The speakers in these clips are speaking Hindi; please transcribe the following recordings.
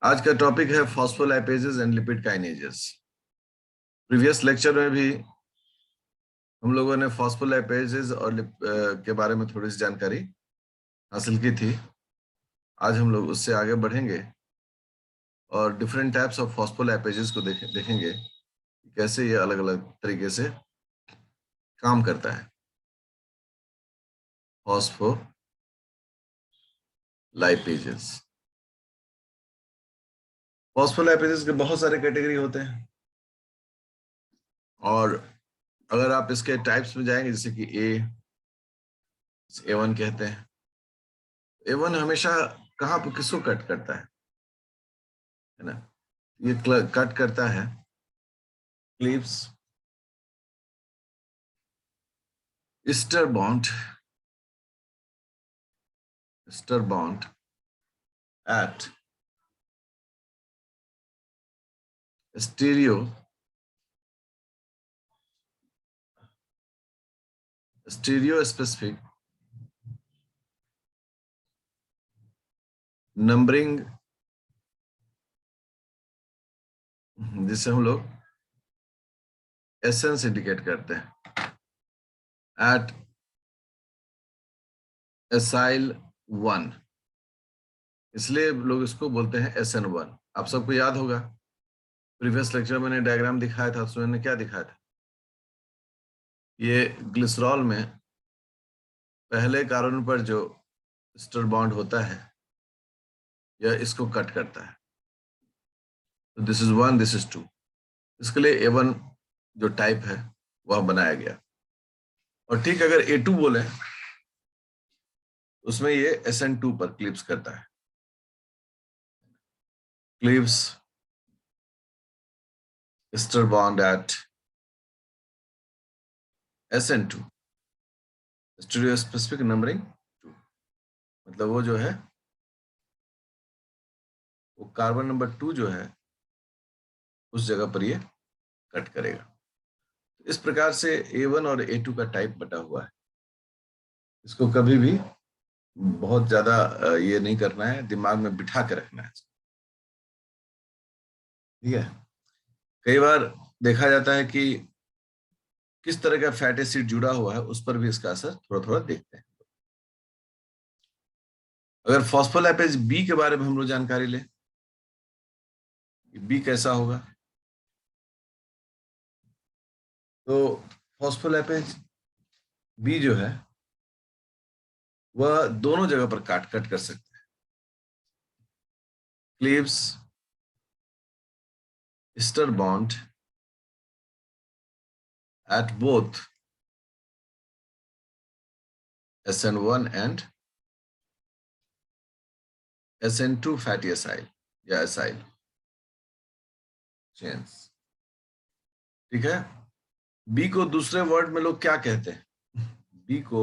आज का टॉपिक है phospholipases and lipid kinases. Previous lecture में भी हम लोगों ने फॉस्फोलाइपेजेस और के बारे में थोड़ी सी जानकारी हासिल की थी। आज हम लोग उससे आगे बढ़ेंगे और डिफरेंट टाइप्स ऑफ फॉस्फोलाइपेजेस को देखेंगे कैसे ये अलग अलग तरीके से काम करता है। फॉस्फोलाइपेजेस फॉस्फोलाइपेजेस के बहुत सारे कैटेगरी होते हैं और अगर आप इसके टाइप्स में जाएंगे जैसे कि A1 कहते हैं। A1 हमेशा कहाँ पर किसको कट करता है ना? ये कट करता है cleaves ester bond at stereo specific numbering, जिसे हम लोग एसेंस इंडिकेट करते हैं एट एसाइल 1, इसलिए लोग इसको बोलते हैं SN1। आप सबको याद होगा प्रीवियस लेक्चर में मैंने डायग्राम दिखाया था, उसमें मैंने क्या दिखाया था? ये ग्लिसरॉल में पहले कार्बन पर जो एस्टर बॉन्ड होता है यह इसको कट करता है, तो दिस इज 1, दिस इज 2। इसके लिए A1 जो टाइप है वह बनाया गया। और ठीक अगर A2 बोले उसमें ये SN2 पर क्लिप्स करता है। Clips ester bond at SN2 stereospecific numbering 2, मतलब वो जो है वो कार्बन नंबर 2 जो है उस जगह पर ये कट करेगा। इस प्रकार से A1 और A2 का टाइप बटा हुआ है। इसको कभी भी बहुत ज्यादा ये नहीं करना है, दिमाग में बिठा के रखना है, ठीक है? कई बार देखा जाता है कि किस तरह का फैटी एसिड जुड़ा हुआ है उस पर भी इसका असर थोड़ा थोड़ा देखते हैं। अगर फॉस्फोलाइपेज बी के बारे में हम लोग जानकारी लें, बी कैसा होगा, तो फॉस्फोलाइपेज बी जो है वह दोनों जगह पर कट कर सकते हैं। Cleaves ester bond at both SN1 and SN2 fatty acyl या acyl chains, ठीक है? बी को दूसरे वर्ड में लोग क्या कहते हैं? बी को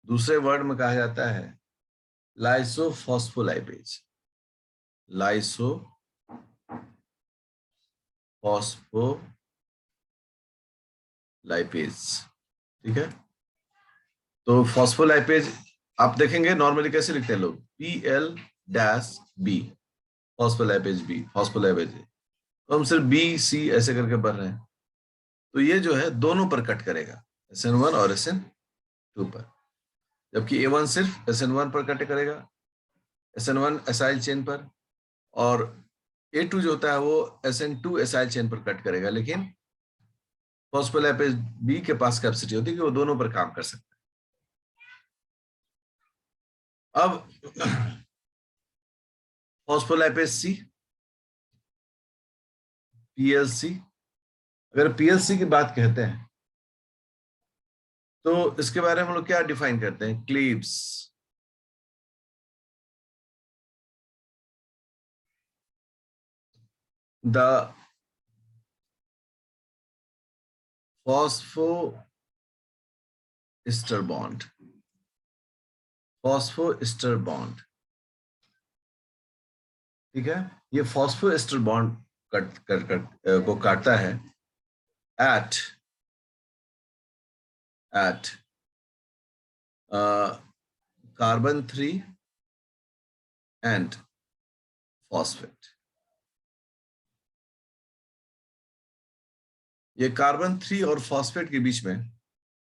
दूसरे वर्ड में कहा जाता है लाइसोफॉस्फोलाइपेज। लाइसोफॉस्फोलाइपेज, ठीक है? तो फॉस्फोलाइपेज आप देखेंगे नॉर्मली कैसे लिखते हैं लोग, PL-B, फॉस्फोलाइपेज। तो हम सिर्फ BC ऐसे करके पढ़ रहे हैं। तो ये जो है दोनों पर कट करेगा, SN1 और SN2 पर, जबकि A1 सिर्फ SN1 पर कट करेगा, SN1 एसाइल चेन पर, और A2 जो होता है वो SN2 एसाइल चेन पर कट करेगा। लेकिन फॉस्फोलाइपेज बी के पास कैपेसिटी होती है कि वो दोनों पर काम कर सकता है। अब फॉस्फोलाइपेज C, PLC, अगर PLC की बात कहते हैं तो इसके बारे में हम लोग क्या डिफाइन करते हैं? क्लीव्स द फॉस्फोएस्टर बॉन्ड, ठीक है? ये फॉस्फोएस्टर बॉन्ड को काटता है एट कार्बन 3 एंड फॉस्फेट। ये कार्बन 3 और फॉस्फेट के बीच में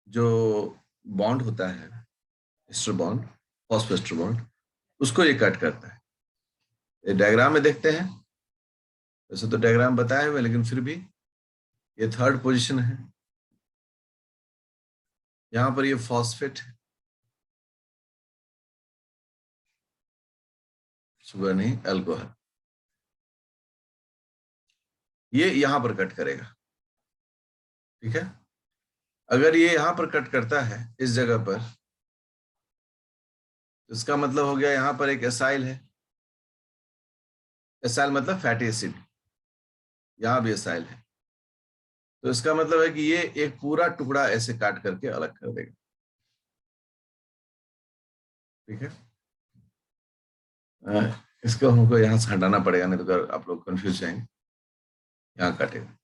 जो बॉन्ड होता है, एस्टर बॉन्ड, फॉस्फेस्टर बॉन्ड, उसको ये कट करता है। ये डायग्राम में देखते हैं, वैसे तो डायग्राम बताए हुए, लेकिन फिर भी ये थर्ड पोजीशन है। यहां पर ये फॉस्फेट है, शुगर नहीं, अल्कोहल। ये यहां पर कट करेगा, ठीक है। अगर ये यहां पर कट करता है इस जगह पर, तो इसका मतलब हो गया यहां पर एक एसाइल है। एसाइल मतलब फैटी एसिड, यहां भी एसाइल है। तो इसका मतलब है कि ये एक पूरा टुकड़ा ऐसे काट करके अलग कर देगा, ठीक है। इसको हमको यहाँ से हटाना पड़ेगा, नहीं तो अगर आप लोग कंफ्यूज जाएंगे। यहाँ काटेगा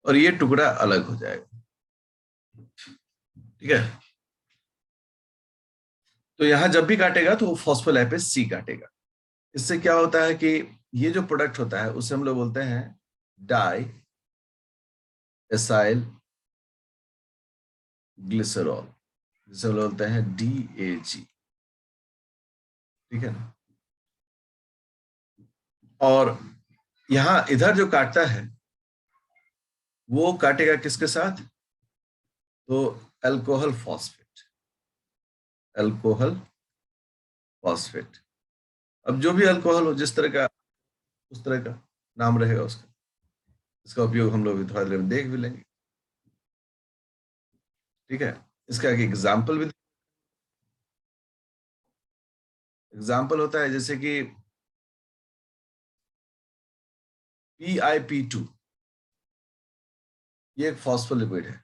और ये टुकड़ा अलग हो जाएगा, ठीक है। तो यहाँ जब भी काटेगा तो वो फॉस्फोलाइपेज सी काटेगा। इससे क्या होता है कि ये जो प्रोडक्ट होता है उसे हम लोग बोलते हैं डाई एसाइल ग्लिसरॉल, जिसे हम लोग बोलते हैं DAG, ठीक है ना। और यहाँ इधर जो काटता है वो काटेगा किसके साथ? तो अल्कोहल फॉस्फेट, अल्कोहल फॉस्फेट। अब जो भी अल्कोहल हो, जिस तरह का, उस तरह का नाम रहेगा उसका। इसका उपयोग हम लोग थोड़ा देर में देख भी लेंगे, ठीक है। इसका एक एग्जाम्पल भी, एग्जाम्पल होता है जैसे कि PiP2, ये एक फॉस्फोलिपिड है।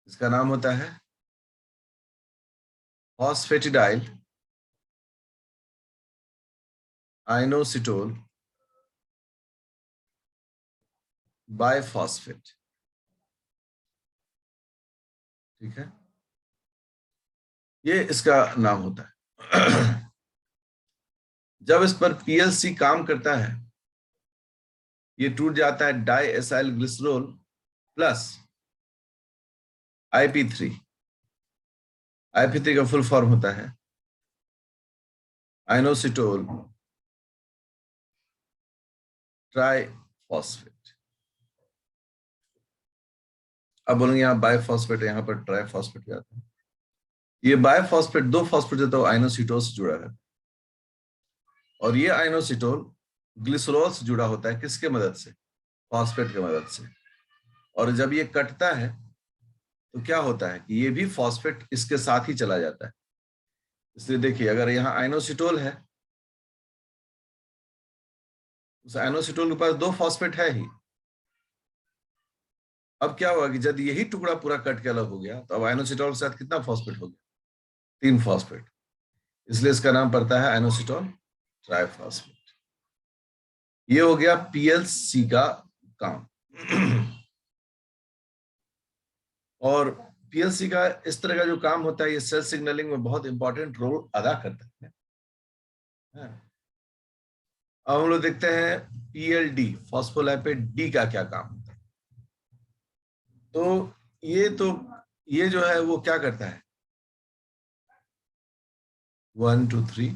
इसका नाम होता है फॉस्फेटिडाइल आइनोसिटोल बाइफॉस्फेट, ठीक है। ये इसका नाम होता है। जब इस पर PLC काम करता है, ये टूट जाता है die acyl glycerol plus IP3। IP3 का फुल फॉर्म होता है आइनोसिटोल ट्राइफॉस्फेट। अब बोलेंगे यहाँ बाइफॉस्फेट है, यहाँ पर ट्राइफॉस्फेट जाता है। ये बाइफॉस्फेट, दो फॉस्फेट जो है आइनोसिटोल से जुड़ा है, और ये आइनोसिटोल ग्लिसरॉल से जुड़ा होता है किसके मदद से? फॉस्फेट की मदद से। और जब ये कटता है तो क्या होता है कि ये भी फॉस्फेट इसके साथ ही चला जाता है। इसलिए देखिए, अगर यहाँ आइनोसिटोल है, उस आइनोसिटोल के पास दो फॉस्फेट है ही। अब क्या हुआ कि जब यही टुकड़ा पूरा कट के अलग हो गया, तो अब आइनोसिटोल के साथ कितना फॉस्फेट हो गया? 3 फॉस्फेट। इसलिए इसका नाम पड़ता है आइनोसिटोल ट्राइफॉस्फेट। ये हो गया PLC का काम। और PLC का इस तरह का जो काम होता है, ये सेल सिग्नलिंग में बहुत इंपॉर्टेंट रोल अदा करता है। अब हम लोग देखते हैं PLD, फॉस्फोलाइपेट डी का क्या काम होता है। तो ये जो है वो क्या करता है? 1 2 3,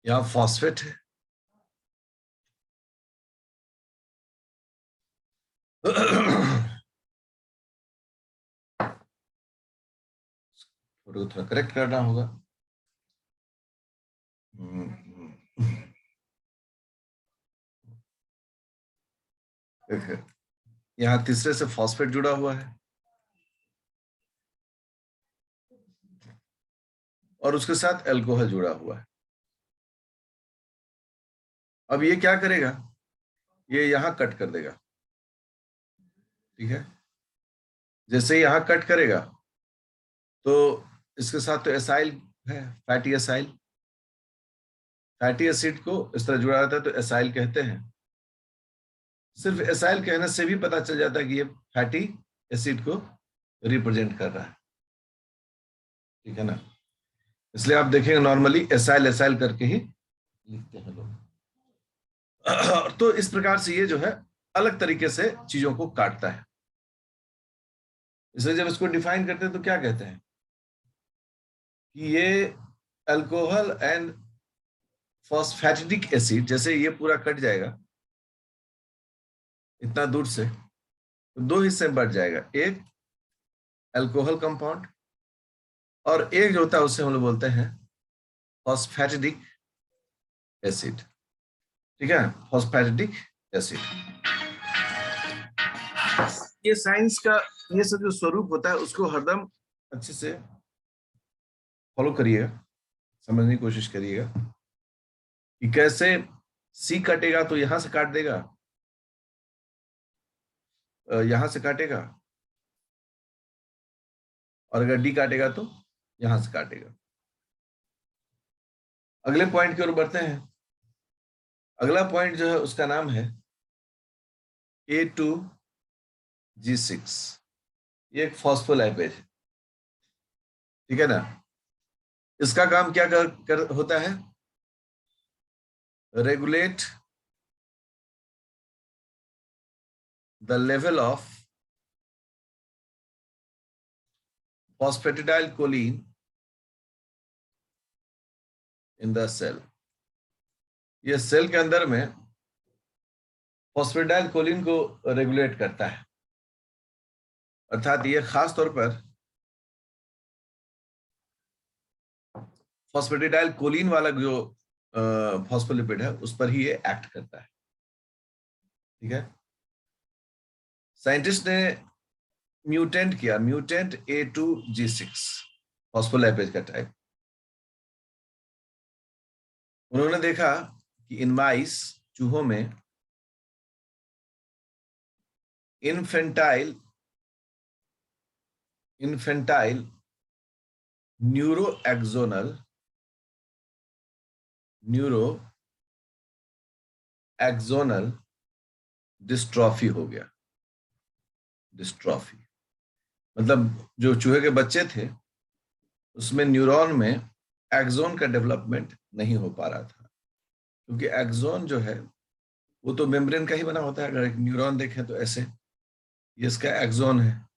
यहाँ फॉस्फेट है। फोटो को थोड़ा करेक्ट करना होगा। देखिए, यहाँ तीसरे से फॉस्फेट जुड़ा हुआ है, और उसके साथ अल्कोहल जुड़ा हुआ है। अब ये क्या करेगा? ये यहाँ कट कर देगा, ठीक है। जैसे यहाँ कट करेगा तो इसके साथ तो एसाइल है, फैटी एसाइल। फैटी एसिड को इस तरह जुड़ा रहता है तो एसाइल कहते हैं। सिर्फ एसाइल कहने से भी पता चल जाता है कि ये फैटी एसिड को रिप्रेजेंट कर रहा है, ठीक है ना। इसलिए आप देखेंगे नॉर्मली एसाइल एसाइल करके ही लिखते हैं लोग। तो इस प्रकार से ये जो है अलग तरीके से चीजों को काटता है। इसलिए जब इसको डिफाइन करते हैं तो क्या कहते हैं कि ये अल्कोहल एंड फॉस्फैटिडिक एसिड, जैसे ये पूरा कट जाएगा इतना दूर से तो दो हिस्से में बढ़ जाएगा, एक अल्कोहल कंपाउंड और एक जो होता है उसे हम लोग बोलते हैं फॉस्फैटिडिक एसिड। ठीक है, फॉस्फैटिडिक एसिड। ये साइंस का ये सब जो स्वरूप होता है उसको हरदम अच्छे से फॉलो करिएगा, समझने की कोशिश करिएगा कि कैसे सी कटेगा तो यहां से काट देगा, यहां से काटेगा, और अगर डी काटेगा तो यहां से काटेगा। अगले पॉइंट की ओर बढ़ते हैं। अगला पॉइंट जो है उसका नाम है A2G6। ये एक फॉस्फोलाइपेज है, ठीक है ना। इसका काम क्या होता है, regulate the level of phosphatidylcholine in the cell. ये सेल के अंदर में फॉस्फेटिडाइल कोलिन को रेगुलेट करता है, अर्थात ये खास तौर पर फॉस्फेटिडाइल कोलिन वाला जो फॉस्फोलिपिड है उस पर ही ये एक्ट करता है। ठीक है, साइंटिस्ट ने म्यूटेंट किया, म्यूटेंट A2G6 फॉस्फोलाइपेज का टाइप। उन्होंने देखा कि इन माइस, चूहों में इन्फेंटाइल न्यूरो एक्सोनल डिस्ट्रॉफी हो गया। डिस्ट्रॉफी मतलब जो चूहे के बच्चे थे उसमें न्यूरॉन में एक्सोन का डेवलपमेंट नहीं हो पा रहा था, क्योंकि एक्सोन जो है वो तो मेम्ब्रेन का ही बना होता है। अगर एक न्यूरॉन देखें तो ऐसे ये इसका एक्सोन है,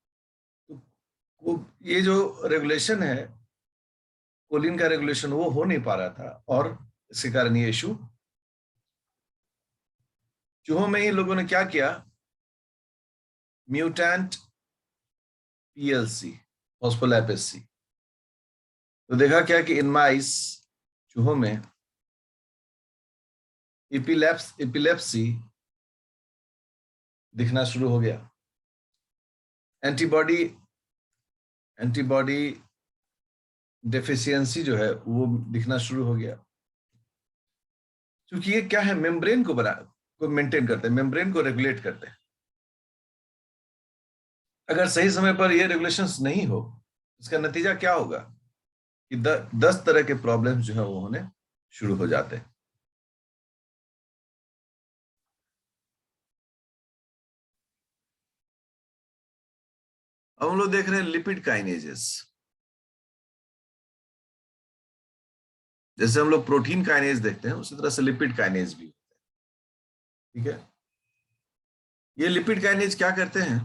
तो वो ये जो रेगुलेशन है, कोलिन का रेगुलेशन, वो हो नहीं पा रहा था, और इसके कारण ये इशू। चूहों में ही लोगों ने क्या किया, म्यूटेंट PLC फॉस्फोलाइपेज सी, तो देखा क्या कि इन माइस, चूहों में एपिलेप्सी दिखना शुरू हो गया। एंटीबॉडी डेफिशिएंसी जो है वो दिखना शुरू हो गया, क्योंकि ये क्या है, मेम्ब्रेन को मेंटेन करते हैं, मेम्ब्रेन को रेगुलेट करते हैं। अगर सही समय पर ये रेगुलेशंस नहीं हो, इसका नतीजा क्या होगा कि 10 तरह के प्रॉब्लम्स जो है वो होने शुरू हो जाते हैं। अब हम लोग देख रहे हैं लिपिड काइनेजेस। जैसे हम लोग प्रोटीन काइनेज देखते हैं उसी तरह से लिपिड काइनेज भी होते हैं। ठीक है, ये लिपिड काइनेज क्या करते हैं,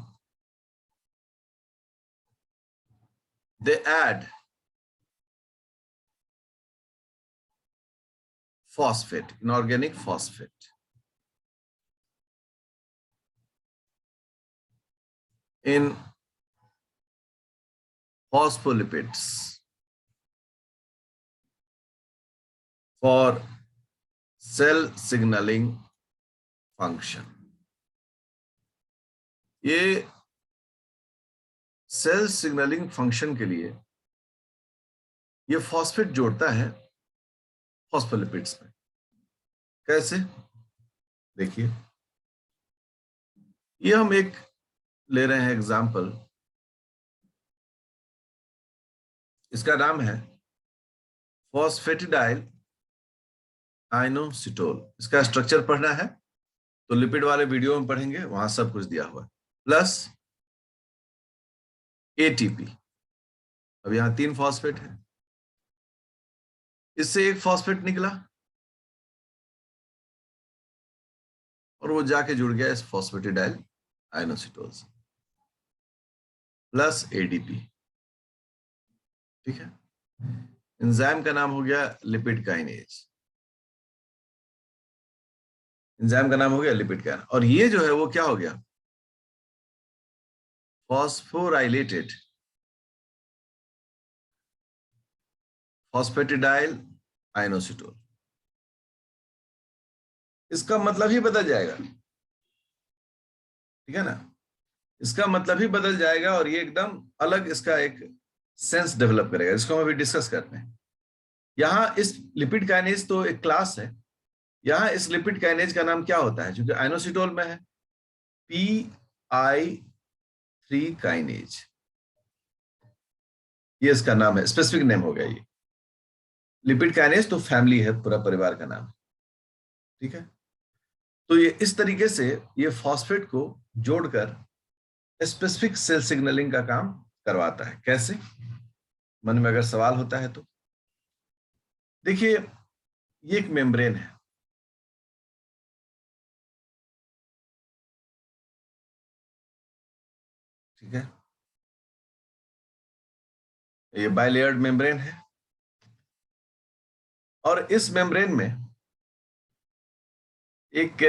they add phosphate, inorganic phosphate in phospholipids for cell signaling function। ये सेल सिग्नलिंग फंक्शन के लिए ये फॉस्फेट जोड़ता है फॉस्फोलिपिड्स में। कैसे, देखिए, ये हम एक ले रहे हैं एग्जांपल, इसका नाम है फॉस्फेटिडाइल आइनोसिटोल। इसका स्ट्रक्चर पढ़ना है तो लिपिड वाले वीडियो में पढ़ेंगे, वहां सब कुछ दिया हुआ है, प्लस ATP। अब यहां 3 फॉस्फेट है, इससे एक फॉस्फेट निकला, और वो जाके जुड़ गया इस फॉस्फेटिडाइल आइनोसिटोल से प्लस एडीपी। ठीक है, एंजाइम का नाम हो गया लिपिड काइनेज। एंजाइम का नाम हो गया लिपिड काइनेज, और ये जो है वो क्या हो गया, फॉस्फोराइलेटेड फॉस्फेटिडाइल आइनोसिटोल। इसका मतलब ही बदल जाएगा, ठीक है ना, इसका मतलब ही बदल जाएगा और ये एकदम अलग इसका एक सेंस डेवलप करेगा, इसको हम अभी डिस्कस करते हैं। यहां इस लिपिड काइनेज तो एक क्लास है, यहां इस लिपिड काइनेज का नाम क्या होता है, क्योंकि आइनोसिटोल में है, PI3 काइनेज, ये इसका नाम है, स्पेसिफिक नेम हो गया ये। लिपिड काइनेज तो फैमिली है, पूरा परिवार का नाम है, ठीक है। तो ये इस तरीके से ये फॉस्फेट को जोड़कर स्पेसिफिक सेल सिग्नलिंग का काम करवाता है। कैसे, मन में अगर सवाल होता है तो देखिए, ये एक मेम्ब्रेन है, ठीक है, ये बाइलेयर्ड मेम्ब्रेन है, और इस मेम्ब्रेन में एक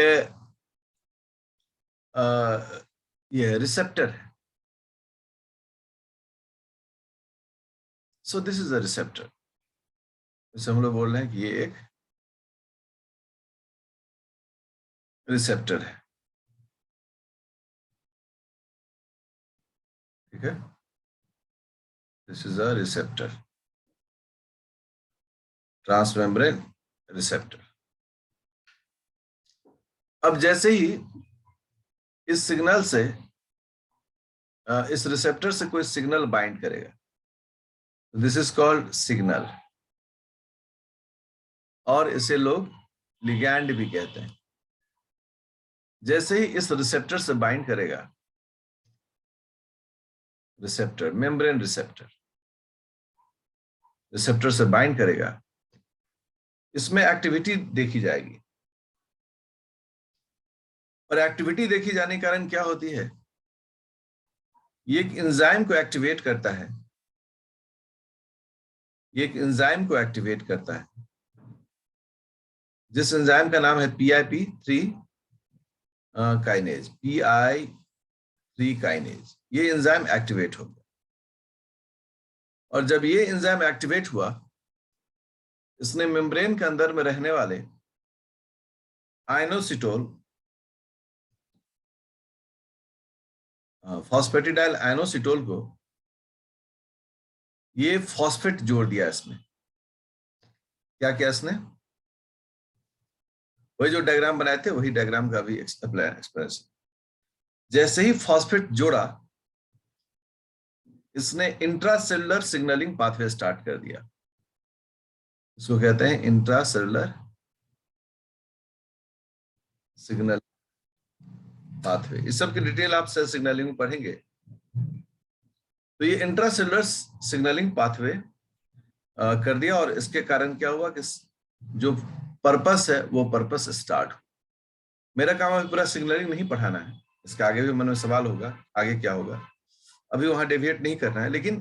ये रिसेप्टर है। So this is a receptor, जैसे हम लोग बोल रहे हैं कि ये एक रिसेप्टर है, ठीक है, this is a receptor, transmembrane receptor. अब जैसे ही इस सिग्नल से इस रिसेप्टर से कोई सिग्नल बाइंड करेगा, दिस इज कॉल्ड सिग्नल, और इसे लोग लिगैंड भी कहते हैं। जैसे ही इस रिसेप्टर से बाइंड करेगा, रिसेप्टर मेम्ब्रेन रिसेप्टर रिसेप्टर से बाइंड करेगा, इसमें एक्टिविटी देखी जाएगी, और एक्टिविटी देखी जाने के कारण क्या होती है, ये एक एंजाइम को एक्टिवेट करता है, ये एक एंजाइम को एक्टिवेट करता है, जिस एंजाइम का नाम है PIP3 काइनेज, PI3 काइनेज। ये एंजाइम एक्टिवेट हो गया, और जब ये एंजाइम एक्टिवेट हुआ, इसने मेम्ब्रेन के अंदर में रहने वाले आइनोसिटोल, फॉस्फेटिडाइल आइनोसिटोल को, ये फॉस्फेट जोड़ दिया इसमें। क्या किया इसने, वही जो डायग्राम बनाए थे वही डायग्राम का भी एक्सप्रेस। जैसे ही फॉस्फेट जोड़ा, इसने इंट्रासेलुलर सिग्नलिंग पाथवे स्टार्ट कर दिया, इसको कहते हैं इंट्रासेलुलर सिग्नल पाथवे। इस सब की डिटेल आप सेल सिग्नलिंग में पढ़ेंगे। तो ये इंट्रासेलुलर सिग्नलिंग पाथवे कर दिया, और इसके कारण क्या हुआ कि जो पर्पस है वो पर्पस स्टार्ट हो। मेरा काम अभी पूरा सिग्नलिंग नहीं पढ़ाना है, इसके आगे भी मन में सवाल होगा, आगे क्या होगा, अभी वहां डेविएट नहीं करना है। लेकिन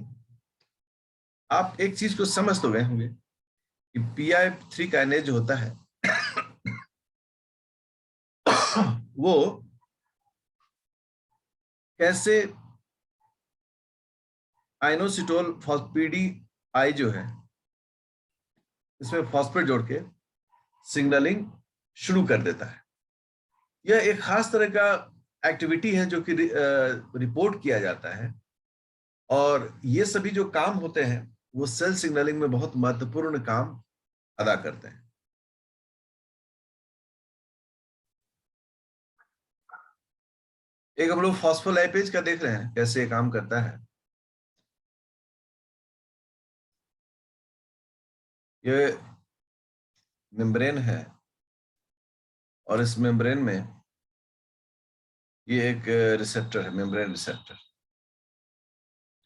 आप एक चीज को समझ तो गए होंगे कि PI3 काइनेज जो होता है वो कैसे आइनोसिटोल फॉस्फेटिडाइल जो है, इसमें फॉस्फेट जोड़ के सिग्नलिंग शुरू कर देता है। यह एक खास तरह का एक्टिविटी है जो कि रिपोर्ट किया जाता है, और ये सभी जो काम होते हैं वो सेल सिग्नलिंग में बहुत महत्वपूर्ण काम अदा करते हैं। एक हम लोग फॉस्फोलाइपेज का देख रहे हैं कैसे ये काम करता है। ये मेम्ब्रेन है, और इस मेम्ब्रेन में ये एक रिसेप्टर है, मेम्ब्रेन रिसेप्टर,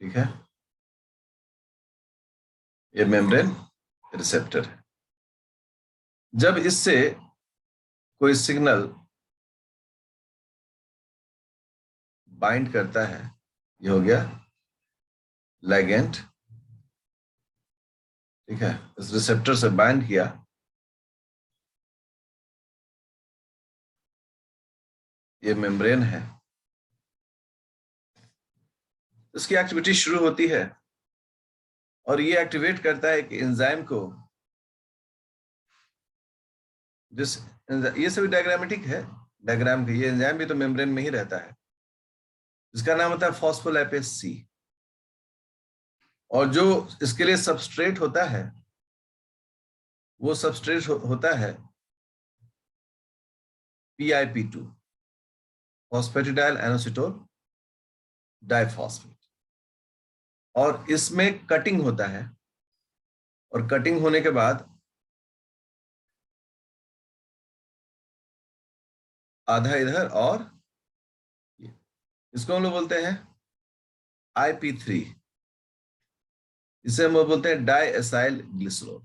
ठीक है, ये मेम्ब्रेन रिसेप्टर है। जब इससे कोई सिग्नल बाइंड करता है, ये हो गया लिगैंड, ठीक है, इस रिसेप्टर से बाइंड किया, ये मेम्ब्रेन है, इसकी एक्टिविटी शुरू होती है और ये एक्टिवेट करता है कि एंजाइम को, जिस ये सभी डायग्रामेटिक है, डायग्राम के, ये एंजाइम भी तो मेम्ब्रेन में ही रहता है, इसका नाम होता है फॉस्फोलिपेज सी, और जो इसके लिए सबस्ट्रेट होता है वो सबस्ट्रेट होता है PIP2, फॉस्फेटिडाइल एनोसिटोन डाइफॉस्फेट, और इसमें कटिंग होता है, और कटिंग होने के बाद आधा इधर, और इसको हम लोग बोलते हैं IP3, इसे हम बोलते हैं डाइएसाइल ग्लिसरॉल।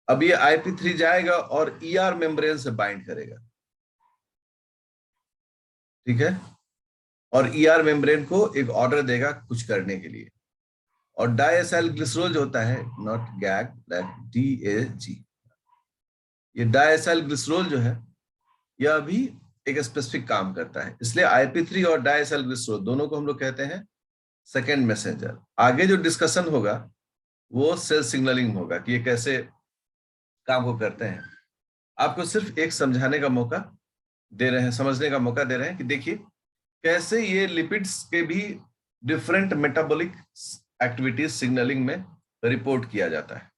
अब ये IP3 जाएगा और ER मेम्ब्रेन से बाइंड करेगा, ठीक है, और ER मेम्ब्रेन को एक ऑर्डर देगा कुछ करने के लिए, और डाइएसाइल ग्लिसरॉल जो होता है, नॉट गैग, DAG, ये डाइएसाइल ग्लिसरॉल जो है यह भी एक स्पेसिफिक काम करता है, इसलिए IP3 और डाइएसाइल ग्लिसरॉल दोनों को हम लोग कहते हैं सेकेंड मैसेंजर। आगे जो डिस्कशन होगा वो सेल सिग्नलिंग होगा कि ये कैसे काम को करते हैं। आपको सिर्फ एक समझाने का मौका दे रहे हैं, समझने का मौका दे रहे हैं कि देखिए कैसे ये लिपिड्स के भी डिफरेंट मेटाबॉलिक एक्टिविटीज सिग्नलिंग में रिपोर्ट किया जाता है।